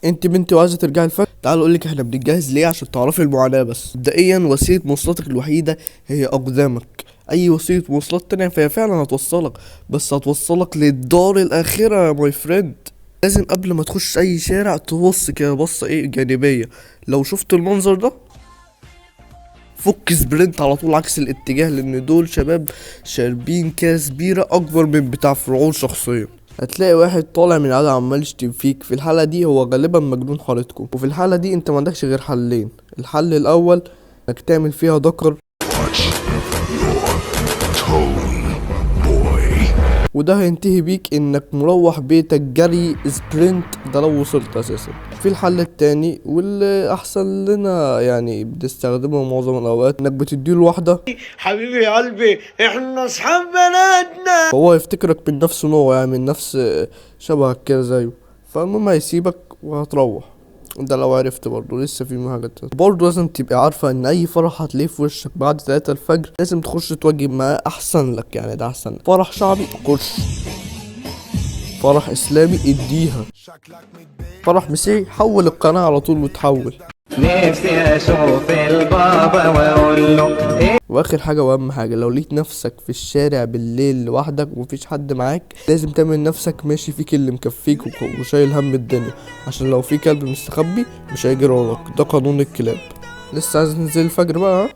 انت بنتي وعايزه ترجعي الفجر، تعالوا اقول لك احنا بنتجهز ليه عشان تعرفي المعاناه. بس مبدئيا وسيله مواصلاتك الوحيده هي اقدامك. اي وسيله مواصلات تانية فهي فعلا هتوصلك، بس هتوصلك للدار الاخره يا ماي فريند. لازم قبل ما تخش اي شارع تبص كده بصه ايه جانبيه. لو شفت المنظر ده فك سبرنت على طول عكس الاتجاه، لان دول شباب شاربين كاس بيرة اكبر من بتاع فرعون شخصيا. هتلاقي واحد طالع من العيال عمال يشتم فيك، في الحالة دي هو غالبا مجنون حارتكم، وفي الحالة دي انت ما عندكش غير حلين. الحل الاول انك تعمل فيها دكر، وده هينتهي بيك انك مروح بيتك جري سبرنت، ده لو وصلت اساسا. في الحل التاني واللي احسن لنا يعني بنستخدمه معظم الاوقات، انك بتديله واحدة حبيبي يا قلبي، احنا اصحاب بلدنا. هو يفتكرك من نفس نوعه، يعني من نفس شبهك كده زيه، فالمهم هيسيبك وهتروح. ده لو عرفت. برضه لسه في حاجة تانية. برضه لازم تبقى عارفة ان اي فرح هتلاقيه في وشك بعد 3 الفجر لازم تخش تواجب معاه احسن لك، يعني ده احسن. فرح شعبي خش، فرح اسلامي اديها، فرح مسيحي حول القناة على طول وتحول. نفسي اشوف البابا واقول له ايه. واخر حاجه واهم حاجه، لو لقيت نفسك في الشارع بالليل لوحدك ومفيش حد معاك لازم تعمل نفسك ماشي فيك اللي مكفيك وشايل هم الدنيا، عشان لو في كلب مستخبي مش هيجري وراك، ده قانون الكلاب. لسه عايز ننزل الفجر بقى.